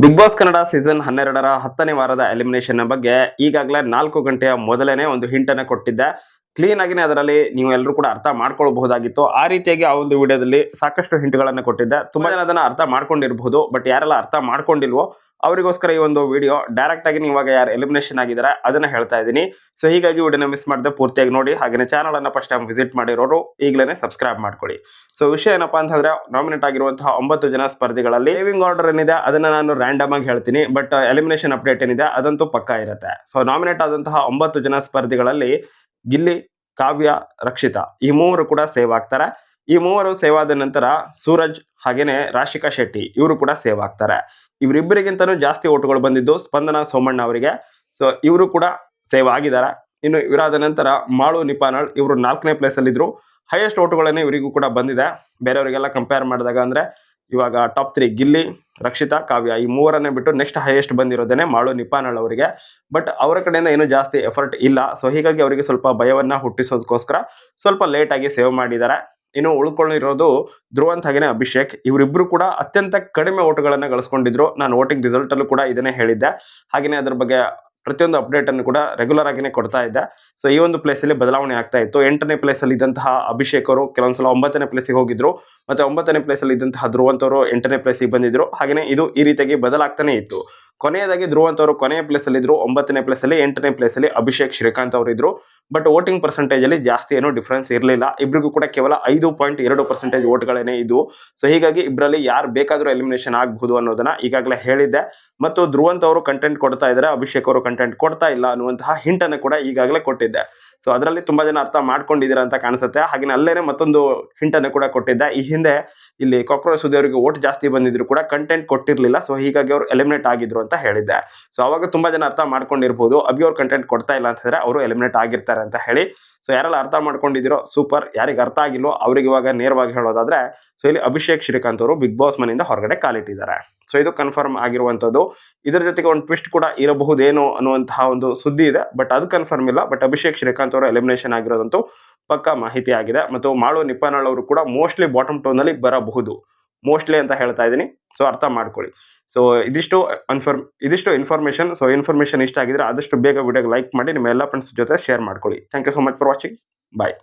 Big boss Kannada season 12ರ 10ನೇ ವಾರದ elimination ಬಗ್ಗೆ ಈಗಾಗಲೇ 4 ಗಂಟೆಯ ಮೊದಲೇನೆ ಒಂದು ಹಿಂಟ್ ಅನ್ನು ಕೊಟ್ಟಿದ್ದೆ. ಕ್ಲೀನ್ ಆಗಿನೇ ಅದರಲ್ಲಿ ನೀವು ಎಲ್ಲರೂ ಕೂಡ ಅರ್ಥ ಮಾಡ್ಕೊಳ್ಬಹುದಾಗಿತ್ತು. ಆ ರೀತಿಯಾಗಿ ಆ ಒಂದು ವಿಡಿಯೋದಲ್ಲಿ ಸಾಕಷ್ಟು ಹಿಂಟ್ಗಳನ್ನು ಕೊಟ್ಟಿದ್ದೆ. ತುಂಬಾ ಜನ ಅದನ್ನ ಅರ್ಥ ಮಾಡ್ಕೊಂಡಿರಬಹುದು, ಬಟ್ ಯಾರೆಲ್ಲ ಅರ್ಥ ಮಾಡ್ಕೊಂಡಿಲ್ವೋ ಅವರಿಗೋಸ್ಕರ ಈ ಒಂದು ವಿಡಿಯೋ. ಡೈರೆಕ್ಟ್ ಆಗಿ ನೀವು ಇವಾಗ ಯಾರು ಎಲಿಮಿನೇಷನ್ ಆಗಿದ್ದಾರೆ ಅದನ್ನ ಹೇಳ್ತಾ ಇದ್ದೀನಿ. ಸೊ ಹೀಗಾಗಿ ವಿಡಿಯೋನ ಮಿಸ್ ಮಾಡದೆ ಪೂರ್ತಿಯಾಗಿ ನೋಡಿ. ಹಾಗೆ ಚಾನಲ್ ಅನ್ನ ಫಸ್ಟ್ ಟೈಮ್ ವಿಸಿಟ್ ಮಾಡಿರೋರು ಈಗಲೇ ಸಬ್ಸ್ಕ್ರೈಬ್ ಮಾಡ್ಕೊಳ್ಳಿ. ಸೊ ವಿಷಯ ಏನಪ್ಪಾ ಅಂತ ಹೇಳಿದ್ರೆ, ನಾಮಿನೇಟ್ ಆಗಿರುವಂತಹ 9 ಜನ ಸ್ಪರ್ಧಿಗಳಲ್ಲಿ ಸೇವಿಂಗ್ ಆರ್ಡರ್ ಏನಿದೆ ಅದನ್ನ ನಾನು ರ್ಯಾಂಡಮ್ ಆಗಿ ಹೇಳ್ತೀನಿ, ಬಟ್ ಎಲಿಮಿನೇಷನ್ ಅಪ್ಡೇಟ್ ಏನಿದೆ ಅದಂತೂ ಪಕ್ಕಾ ಇರುತ್ತೆ. ಸೊ ನಾಮಿನೇಟ್ ಆದಂತಹ 9 ಜನ ಸ್ಪರ್ಧಿಗಳಲ್ಲಿ ಗಿಲ್ಲಿ, ಕಾವ್ಯ, ರಕ್ಷಿತಾ ಈ ಮೂವರು ಕೂಡ ಸೇವ್ ಆಗ್ತಾರೆ. ಈ ಮೂವರು ಸೇವ್ ಆದ ನಂತರ ಸೂರಜ್ ಹಾಗೇನೆ ರಾಶಿಕಾ ಶೆಟ್ಟಿ ಇವರು ಕೂಡ ಸೇವ್ ಆಗ್ತಾರೆ. ಇವರಿಬ್ಬರಿಗಿಂತನೂ ಜಾಸ್ತಿ ಓಟುಗಳು ಬಂದಿದ್ದು ಸ್ಪಂದನ ಸೋಮಣ್ಣ ಅವರಿಗೆ. ಸೊ ಇವರು ಕೂಡ ಸೇವ್ ಆಗಿದ್ದಾರೆ. ಇನ್ನು ಇವರಾದ ನಂತರ ಮಾಳು ನಿಪಾನಳ್ ಇವರು 4ನೇ ಪ್ಲೇಸ್ ಅಲ್ಲಿ ಇದ್ರು. ಹೈಯೆಸ್ಟ್ ಓಟುಗಳನ್ನೇ ಇವರಿಗೂ ಕೂಡ ಬಂದಿದೆ. ಬೇರೆಯವರಿಗೆಲ್ಲ ಕಂಪೇರ್ ಮಾಡಿದಾಗ ಅಂದ್ರೆ ಇವಾಗ ಟಾಪ್ 3 ಗಿಲ್ಲಿ, ರಕ್ಷಿತಾ, ಕಾವ್ಯ ಈ ಮೂವರನ್ನೇ ಬಿಟ್ಟು ನೆಕ್ಸ್ಟ್ ಹೈಯೆಸ್ಟ್ ಬಂದಿರೋದೇನೆ ಮಾಳು ನಿಪಾನಳ್ ಅವರಿಗೆ. ಬಟ್ ಅವರ ಕಡೆಯಿಂದ ಏನು ಜಾಸ್ತಿ ಎಫರ್ಟ್ ಇಲ್ಲ. ಸೊ ಹೀಗಾಗಿ ಅವರಿಗೆ ಸ್ವಲ್ಪ ಭಯವನ್ನ ಹುಟ್ಟಿಸೋದಕ್ಕೋಸ್ಕರ ಸ್ವಲ್ಪ ಲೇಟ್ ಆಗಿ ಸೇವ್ ಮಾಡಿದ್ದಾರೆ. ಇನ್ನು ಉಳ್ಕೊಂಡಿರೋದು ಧ್ರುವಂತ್ ಹಾಗೇನೆ ಅಭಿಷೇಕ್. ಇವರಿಬ್ರು ಕೂಡ ಅತ್ಯಂತ ಕಡಿಮೆ ಓಟುಗಳನ್ನ ಗಳಿಸ್ಕೊಂಡಿದ್ರು. ನಾನು ವೋಟಿಂಗ್ ರಿಸಲ್ಟ್ ಅಲ್ಲೂ ಕೂಡ ಇದನ್ನೇ ಹೇಳಿದ್ದೆ. ಹಾಗೇನೆ ಅದ್ರ ಬಗ್ಗೆ ಪ್ರತಿಯೊಂದು ಅಪ್ಡೇಟ್ ಅನ್ನು ಕೂಡ ರೆಗ್ಯುಲರ್ ಆಗಿನೇ ಕೊಡ್ತಾ ಇದ್ದೆ. ಸೊ ಈ ಒಂದು ಪ್ಲೇಸ್ ಅಲ್ಲಿ ಬದಲಾವಣೆ ಆಗ್ತಾ ಇತ್ತು. 8ನೇ ಪ್ಲೇಸ್ ಅಲ್ಲಿ ಇದ್ದಂತಹ ಅಭಿಷೇಕ್ ಅವರು ಕೆಲವೊಂದ್ಸಲ 9ನೇ ಪ್ಲೇಸಿಗೆ ಹೋಗಿದ್ರು. ಮತ್ತೆ 9ನೇ ಪ್ಲೇಸ್ ಅಲ್ಲಿ ಇದ್ದಂತಹ ಧ್ರುವಂತ್ ಅವರು 8ನೇ ಪ್ಲೇಸಿಗೆ ಬಂದಿದ್ರು. ಹಾಗೇನೆ ಇದು ಈ ರೀತಿಯಾಗಿ ಬದಲಾಗ್ತಾನೆ ಇತ್ತು. ಕೊನೆಯದಾಗಿ ಧ್ರುವಂತ್ ಅವರು ಕೊನೆಯ ಪ್ಲೇಸ್ ಅಲ್ಲಿ ಇದ್ರು 9ನೇ ಪ್ಲೇಸ್ ಅಲ್ಲಿ. 8ನೇ ಪ್ಲೇಸ್ ಅಲ್ಲಿ ಅಭಿಷೇಕ್, ಶ್ರೀಕಾಂತ್ ಅವರು ಇದ್ರು. ಬಟ್ ವೋಟಿಂಗ್ ಪರ್ಸೆಂಟೇಜ್ ಅಲ್ಲಿ ಜಾಸ್ತಿ ಏನೋ ಡಿಫರೆನ್ಸ್ ಇರಲಿಲ್ಲ. ಇಬ್ಬರಿಗೂ ಕೂಡ ಕೇವಲ 5.2% ವೋಟ್ಗಳೇನೆ ಇದ್ವು. ಸೊ ಹೀಗಾಗಿ ಇಬ್ಬರಲ್ಲಿ ಯಾರು ಬೇಕಾದರೂ ಎಲಿಮಿನೇಷನ್ ಆಗಬಹುದು ಅನ್ನೋದನ್ನ ಈಗಾಗಲೇ ಹೇಳಿದ್ದೆ. ಮತ್ತು ಧ್ರುವಂತ್ ಅವರು ಕಂಟೆಂಟ್ ಕೊಡ್ತಾ ಇದ್ದಾರೆ, ಅಭಿಷೇಕ್ ಅವರು ಕಂಟೆಂಟ್ ಕೊಡ್ತಾ ಇಲ್ಲ ಅನ್ನುವಂತಹ ಹಿಂಟ್ ಅನ್ನು ಕೂಡ ಈಗಾಗಲೇ ಕೊಟ್ಟಿದ್ದೆ. ಸೊ ಅದರಲ್ಲಿ ತುಂಬಾ ಜನ ಅರ್ಥ ಮಾಡ್ಕೊಂಡಿದ್ದೀರಾ ಅಂತ ಕಾಣಿಸುತ್ತೆ. ಹಾಗೆ ಅಲ್ಲೇನೆ ಮತ್ತೊಂದು ಹಿಂಟ್ ಅನ್ನು ಕೂಡ ಕೊಟ್ಟಿದ್ದೆ. ಈ ಹಿಂದೆ ಇಲ್ಲಿ ಕಾಕ್ರೋಚ್ ಸುದ್ದಿ ಅವರಿಗೆ ವೋಟ್ ಜಾಸ್ತಿ ಬಂದಿದ್ರು ಕೂಡ ಕಂಟೆಂಟ್ ಕೊಟ್ಟಿರಲಿಲ್ಲ. ಸೊ ಹೀಗಾಗಿ ಅವರು ಎಲಿಮಿನೇಟ್ ಆಗಿದ್ರು ಅಂತ ಹೇಳಿದ್ದೆ. ಸೊ ಅವಾಗ ತುಂಬಾ ಜನ ಅರ್ಥ ಮಾಡ್ಕೊಂಡಿರ್ಬೋದು, ಅಭಿ ಅವ್ರು ಕಂಟೆಂಟ್ ಕೊಡ್ತಾ ಇಲ್ಲ ಅಂತ ಹೇಳಿದ್ರೆ ಅವರು ಎಲಿಮಿನೇಟ್ ಆಗಿರ್ತಾರೆ ಅಂತ ಹೇಳಿ. ಸೊ ಯಾರೆಲ್ಲ ಅರ್ಥ ಮಾಡ್ಕೊಂಡಿದ್ದೀರೋ ಸೂಪರ್. ಯಾರಿಗೆ ಅರ್ಥ ಆಗಿಲ್ವೋ ಅವ್ರಿಗೆ ಇವಾಗ ನೇರವಾಗಿ ಹೇಳೋದಾದ್ರೆ, ಸೊ ಇಲ್ಲಿ ಅಭಿಷೇಕ್, ಶ್ರೀಕಾಂತ್ ಅವರು ಬಿಗ್ ಬಾಸ್ ಮನೆಯಿಂದ ಹೊರಗಡೆ ಕಾಲಿಟ್ಟಿದ್ದಾರೆ. ಸೊ ಇದು ಕನ್ಫರ್ಮ್ ಆಗಿರುವಂತದ್ದು. ಇದರ ಜೊತೆಗೆ ಒಂದು ಟ್ವಿಸ್ಟ್ ಕೂಡ ಇರಬಹುದೇನೋ ಅನ್ನುವಂತಹ ಒಂದು ಸುದ್ದಿ ಇದೆ, ಬಟ್ ಅದು ಕನ್ಫರ್ಮ್ ಇಲ್ಲ. ಬಟ್ ಅಭಿಷೇಕ್, ಶ್ರೀಕಾಂತ್ ಅವರು ಎಲಿಮಿನೇಷನ್ ಆಗಿರೋದಂತೂ ಪಕ್ಕಾ ಮಾಹಿತಿ ಆಗಿದೆ. ಮತ್ತು ಮಾಳು ನಿಪಾನಳ್ ಅವರು ಕೂಡ ಮೋಸ್ಟ್ಲಿ ಬಾಟಮ್ ಟೋನ್ ಅಲ್ಲಿ ಬರಬಹುದು. ಮೋಸ್ಟ್ಲಿ ಅಂತ ಹೇಳ್ತಾ ಇದ್ದೀನಿ. ಸೊ ಅರ್ಥ ಮಾಡ್ಕೊಳ್ಳಿ. ಸೊ ಇದಿಷ್ಟು ಇನ್ಫಾರ್ಮೇಷನ್. ಸೊ ಇನ್ಫಾರ್ಮೇಷನ್ ಇಷ್ಟ ಆಗಿದ್ರೆ ಆದಷ್ಟು ಬೇಗ ವಿಡಿಯೋಗೆ ಲೈಕ್ ಮಾಡಿ ನಿಮ್ಮ ಎಲ್ಲ ಫ್ರೆಂಡ್ಸ್ ಜೊತೆ ಶೇರ್ ಮಾಡ್ಕೊಳ್ಳಿ. Thank you so much for watching. Bye.